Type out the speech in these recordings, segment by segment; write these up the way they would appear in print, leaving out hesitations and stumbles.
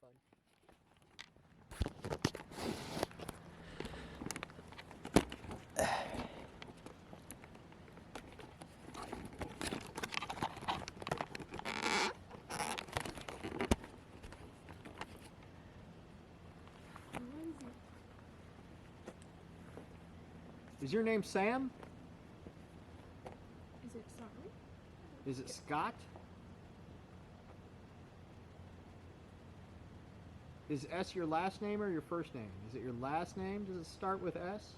fun. Is your name Sam? Is it sorry? Is it Scott? Is S your last name or your first name? Is it your last name? Does it start with S?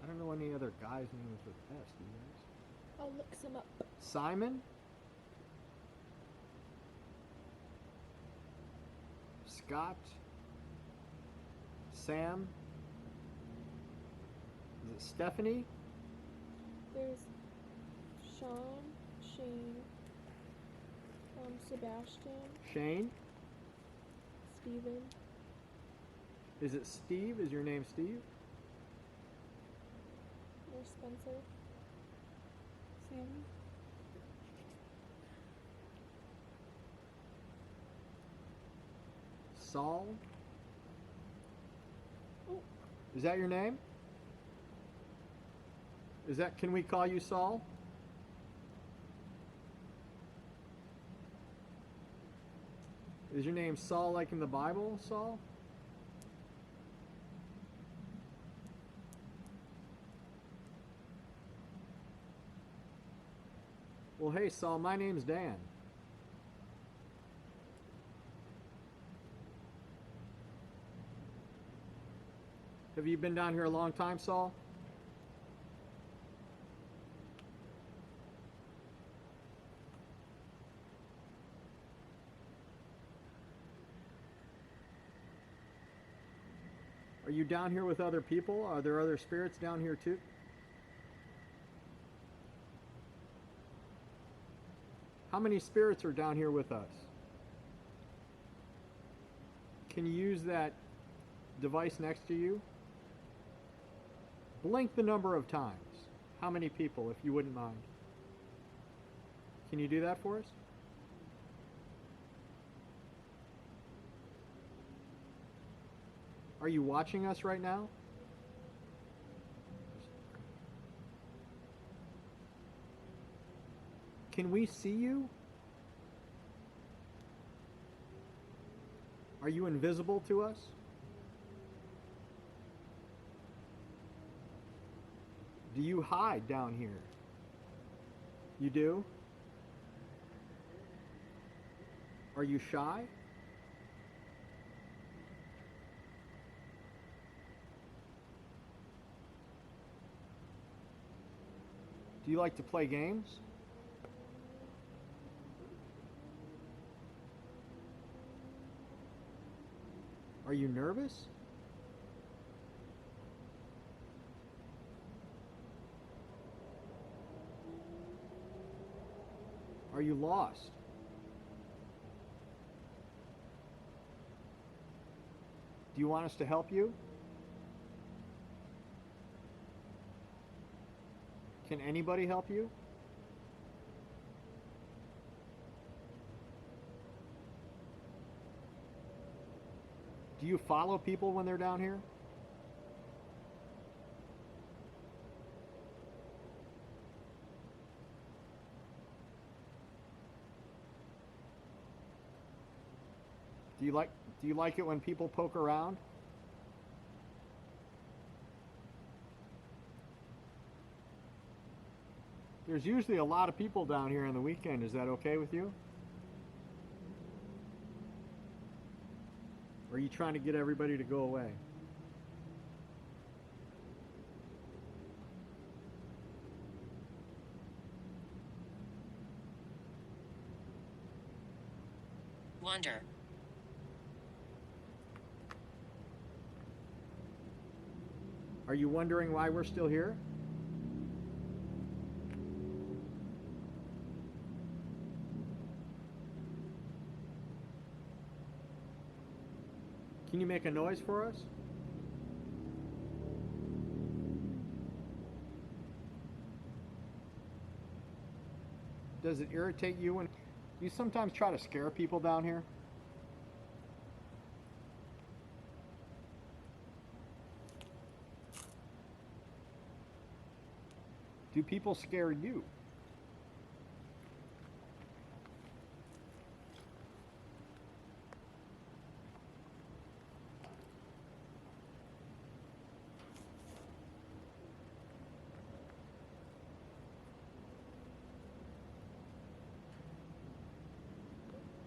I don't know any other guys' names with S, do you guys? I'll look some up. Simon? Scott? Sam? Is it Stephanie? There's Sean, Shane, Sebastian, Shane? Steven, Is it Steve? Is your name Steve? there's Spencer, Sammy, Saul? Oh. Is that your name? Can we call you Saul? Is your name Saul like in the Bible, Saul? Well, hey, Saul, my name's Dan. Have you been down here a long time, Saul? Are you down here with other people? Are there other spirits down here too? How many spirits are down here with us? Can you use that device next to you? Blink the number of times. How many people, if you wouldn't mind? Can you do that for us? Are you watching us right now? Can we see you? Are you invisible to us? Do you hide down here? You do? Are you shy? Do you like to play games? Are you nervous? Are you lost? Do you want us to help you? Can anybody help you? Do you follow people when they're down here? Do you like it when people poke around? There's usually a lot of people down here on the weekend. Is that okay with you? Or are you trying to get everybody to go away? Wonder. Are you wondering why we're still here? Can you make a noise for us? Does it irritate you when you sometimes try to scare people down here? Do people scare you?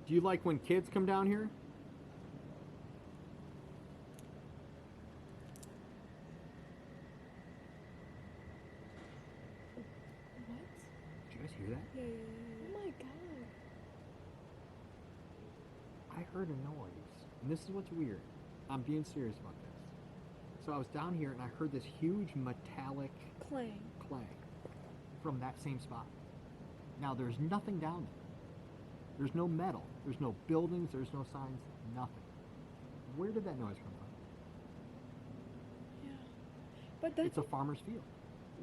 Do you like when kids come down here? What? Did you guys hear that? Yeah. Oh my god. I heard a noise, and this is what's weird. I'm being serious about this. So I was down here and I heard this huge metallic Clang. clang from that same spot. Now there's nothing down there. There's no metal. There's no buildings. There's no signs. Nothing. Where did that noise come from? Yeah. But It's a farmer's field.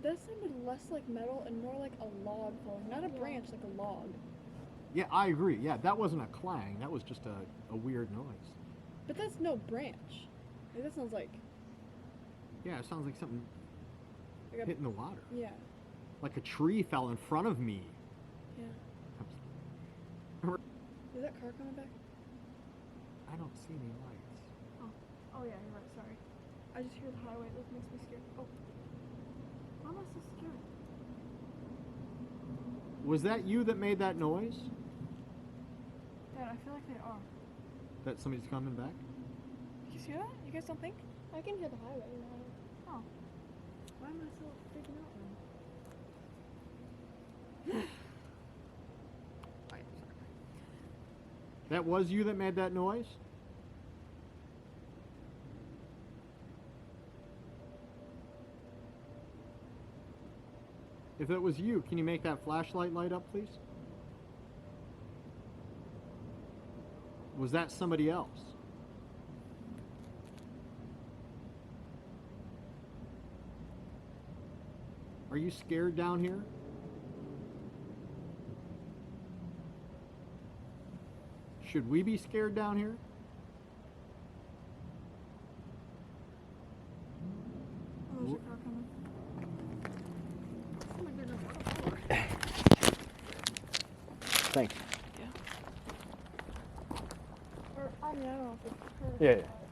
that sounded less like metal and more like a log falling. Not a branch, like a log. Yeah, I agree. Yeah, that wasn't a clang. That was just a weird noise. But that's no branch. Like, that sounds like Yeah, it sounds like something a, hitting the water. yeah. Like a tree fell in front of me. Yeah. I Is that car coming back? don't see any lights. Oh yeah, you're right, sorry. I just hear the highway, that makes me scared. Oh. Why am I so scared? Was that you that made that noise? Dad, I feel like they are. That somebody's coming back? You see that? You guys don't think? I can hear the highway now. Oh. Why am I so freaking out now? That was you that made that noise? If it was you, can you make that flashlight light up, please? Was that somebody else? Are you scared down here? Should we be scared down here? Oh, there's a car coming. Oh my goodness. Thanks. Or, I mean, I don't know if it's her. Yeah, yeah. but